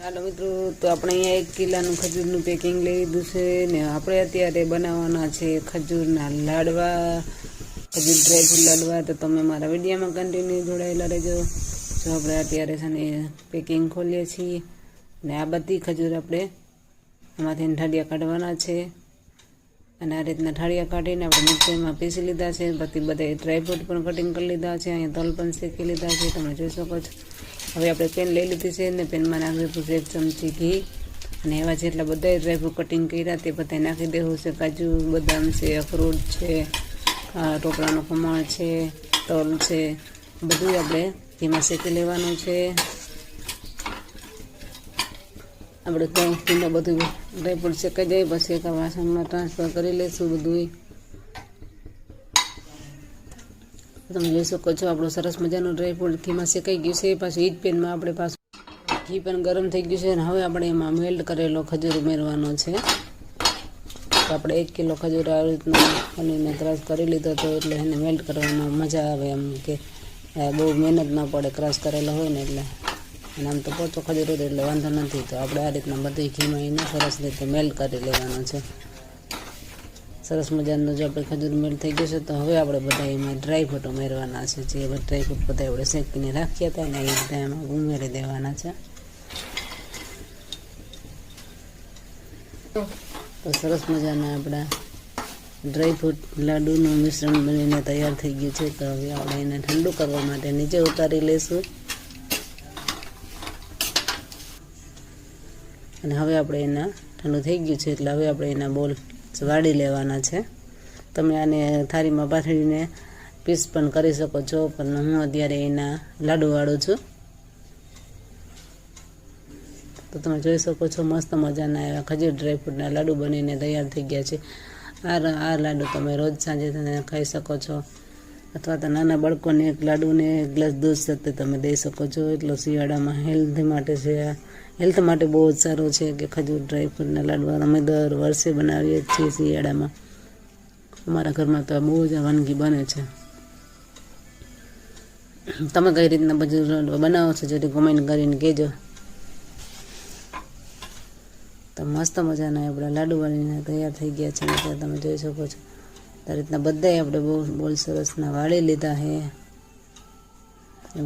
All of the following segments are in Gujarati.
હાલો મિત્રો, તો આપણે અહીંયા 1 કિલોનું ખજૂરનું પેકિંગ લઈ લીધું છે ને આપણે અત્યારે બનાવવાના છે ખજૂરના લાડવા, ખજૂર ડ્રાયફ્રૂટ લાડવા. તો તમે મારા વિડીયોમાં કન્ટિન્યુ જોડાયેલા રહેજો. જો આપણે અત્યારે છે ને પેકિંગ ખોલીએ છીએ ને આ બધી ખજૂર આપણે એમાંથી ઠાડિયા કાઢવાના છે અને આ રીતના ઠાડિયા કાઢીને આપણે મિક્સરમાં પીસી લીધા છે. પછી બધા ડ્રાયફ્રૂટ પણ કટિંગ કરી લીધા છે, અહીંયા તલ પણ શેકી લીધા છે, તમે જોઈ શકો છો. હવે આપણે પેન લઈ લીધી છે ને પેનમાં નાખી દીધું છે 1 ચમચી ઘી અને એવા જેટલા બધા ડ્રાયફ્રૂટ કટિંગ કર્યા તે બધા નાખી દેવું છે. કાજુ, બદામ છે, અખરોટ છે, ટોપરાનો ખમણ છે, તલ છે, બધું આપણે ઘીમાં શેકી લેવાનું છે. આપણે ઘીમાં બધું ડ્રાયફ્રૂટ શેકાઈ જાય પછી એક વાસણમાં ટ્રાન્સફર કરી લઈશું બધું. તમે જોઈ શકો છો આપણું સરસ મજાનું ડ્રાયફ્રૂટ ઘીમાં શેકાઈ ગયું છે. પાછું એ જ પેનમાં આપણે પાછું ઘી પણ ગરમ થઈ ગયું છે અને હવે આપણે એમાં મેલ્ટ કરેલો ખજૂર ઉમેરવાનો છે. તો આપણે 1 કિલો ખજૂર આવી રીતના બનીને ક્રશ કરી લીધો હતો એટલે એને મેલ્ટ કરવામાં મજા આવે, એમ કે બહુ મહેનત ના પડે ક્રશ કરેલો હોય ને એટલે. અને આમ તો પોચો ખજૂર હતો એટલે વાંધો નથી. તો આપણે આ રીતના બધું ઘીમાં એને સરસ રીતે મેલ્ટ કરી લેવાનો છે. સરસ મજાનું જો આપણે ખજૂર મેલ્ટ થઈ ગયું છે તો હવે આપણે બધા એમાં ડ્રાયફ્રૂટ ઉમેરવાના છે. જે ડ્રાયફ્રૂટ બધા આપણે શેકીને રાખ્યા હતા ને એ રીતે એમાં ઉમેરી દેવાના છે. તો સરસ મજાના આપણા ડ્રાયફ્રૂટ લાડુનું મિશ્રણ બનીને તૈયાર થઈ ગયું છે. તો હવે આપણે એને ઠંડુ કરવા માટે નીચે ઉતારી લઈશું અને હવે આપણે એના ઠંડુ થઈ ગયું છે એટલે હવે આપણે એના બોલ વાળી લેવાના છે. તમે આને થાળીમાં પાથરીને પીસ પણ કરી શકો છો, પણ હું અત્યારે એના લાડુ વાળું છું. તો તમે જોઈ શકો છો મસ્ત મજાના એવા ખજૂર ડ્રાયફ્રૂટના લાડુ બનીને તૈયાર થઈ ગયા છે. આ લાડુ તમે રોજ સાંજે ખાઈ શકો છો અથવા તો નાના બાળકોને એક લાડુને 1 ગ્લાસ દૂધ સાથે તમે દઈ શકો છો. એટલો શિયાળામાં હેલ્થ માટે બહુ જ સારું છે કે ખજૂર ડ્રાયફ્રૂટના લાડવા અમે દર વર્ષે બનાવીએ જ છીએ શિયાળામાં. અમારા ઘરમાં તો બહુ જ વાનગી બને છે. તમે કઈ રીતના બધું બનાવો છો যদি કોમેન્ટ કરીને કહેજો. તો મસ્ત મજાના આપણા લાડુ બનીને તૈયાર થઈ ગયા છે. એટલે તમે જોઈ શકો છો આ રીતના બધાય આપણે બોલ સરસના વાળી લીધા છે.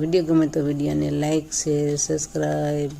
વિડીયો ગમે તો વિડીયોને લાઈક, શેર, સબસ્ક્રાઈબ